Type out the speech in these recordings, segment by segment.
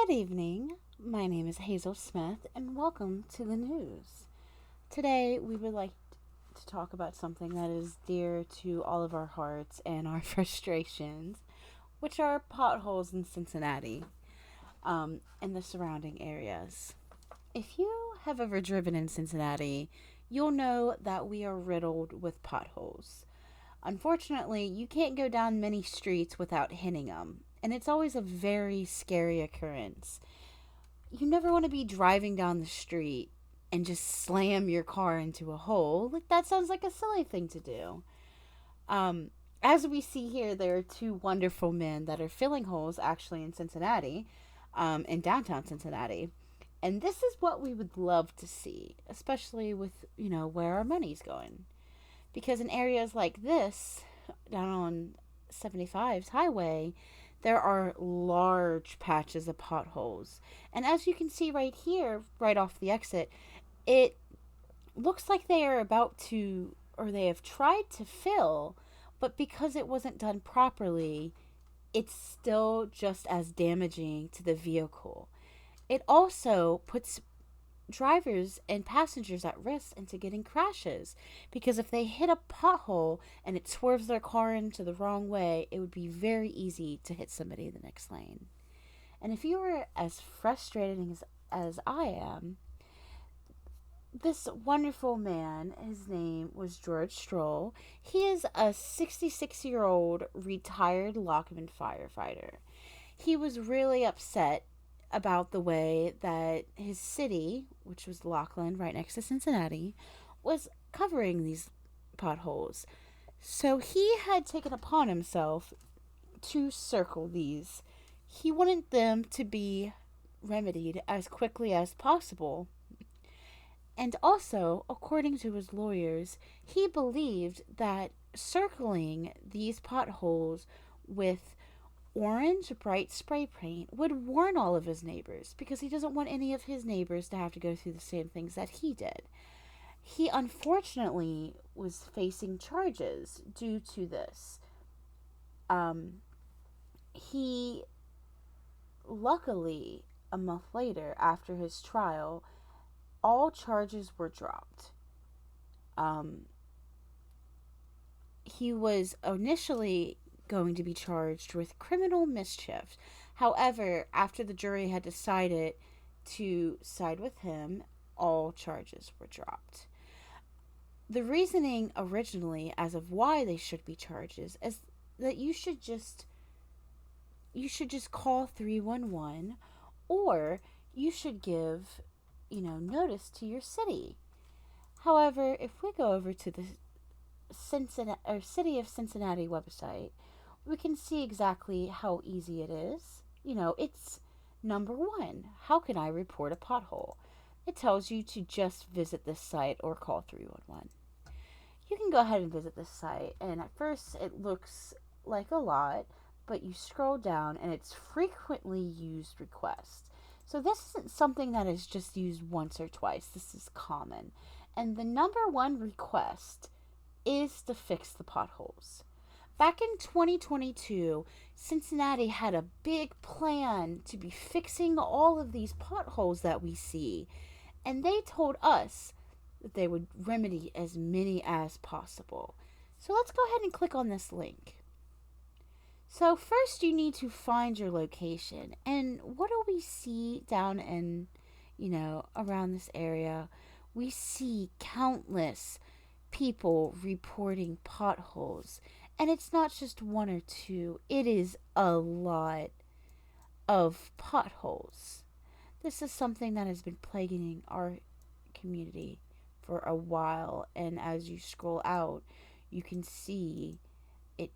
Good evening. My name is Hazel Smith, and welcome to the news. Today, we would like to talk about something that is dear to all of our hearts and our frustrations, which are potholes in Cincinnati and the surrounding areas. If you have ever driven in Cincinnati, you'll know that we are riddled with potholes. Unfortunately, you can't go down many streets without hitting them, and it's always a very scary occurrence. You never want to be driving down the street and just slam your car into a hole. Like, that sounds like a silly thing to do. Um, as we see here, there are two wonderful men that are filling holes actually in Cincinnati, in downtown Cincinnati. And this is what we would love to see, especially with, where our money's going. Because in areas like this, down on 75's highway, there are large patches of potholes. And as you can see right here, right off the exit, it looks like they are about to, or they have tried to fill, but because it wasn't done properly, it's still just as damaging to the vehicle. It also puts drivers and passengers at risk into getting crashes because if they hit a pothole and it swerves their car into the wrong way, it would be very easy to hit somebody in the next lane. And if you were as frustrated as I am, this wonderful man, his name was George Stroll. He is a 66-year-old retired Lockman firefighter. He was really upset about the way that his city, which was Lockland, right next to Cincinnati, was covering these potholes. So he had taken upon himself to circle these. He wanted them to be remedied as quickly as possible. And also, according to his lawyers, he believed that circling these potholes with orange bright spray paint would warn all of his neighbors because he doesn't want any of his neighbors to have to go through the same things that he did. He unfortunately was facing charges due to this. Um, he luckily, a month later, after his trial, all charges were dropped. Um, he was initially going to be charged with criminal mischief. However, after the jury had decided to side with him, all charges were dropped. The reasoning originally as of why they should be charges is that you should just call 311, or you should give, notice to your city. However, if we go over to the Cincinnati or City of Cincinnati website, we can see exactly how easy it is. It's number one. How can I report a pothole? It tells you to just visit this site or call 311. You can go ahead and visit this site, and at first it looks like a lot, but you scroll down and it's frequently used requests. So this isn't something that is just used once or twice. This is common. And the number one request is to fix the potholes. Back in 2022, Cincinnati had a big plan to be fixing all of these potholes that we see, and they told us that they would remedy as many as possible. So let's go ahead and click on this link. So first you need to find your location. And what do we see down in, around this area? We see countless people reporting potholes. And it's not just one or two, it is a lot of potholes. This is something that has been plaguing our community for a while, and as you scroll out, you can see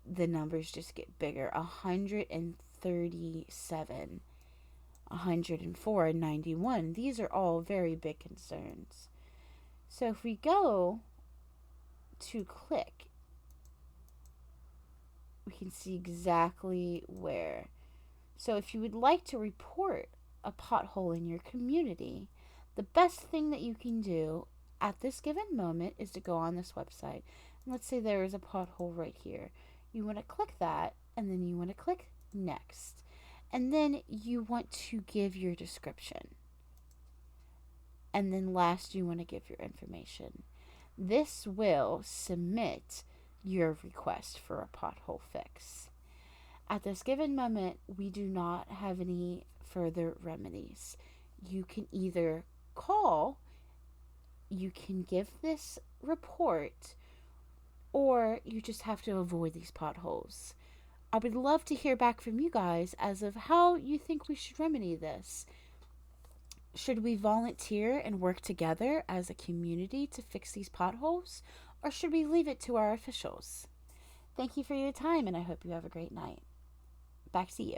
the numbers just get bigger. 137, 104, and 91. These are all very big concerns. So if we go to click, we can see exactly where. So if you would like to report a pothole in your community, the best thing that you can do at this given moment is to go on this website. And let's say there is a pothole right here. You want to click that, and then you want to click next. And then you want to give your description. And then last, you want to give your information. This will submit your request for a pothole fix. At this given moment, we do not have any further remedies. You can either call, you can give this report, or you just have to avoid these potholes. I would love to hear back from you guys as of how you think we should remedy this. Should we volunteer and work together as a community to fix these potholes, or should we leave it to our officials? Thank you for your time, and I hope you have a great night. Back to you.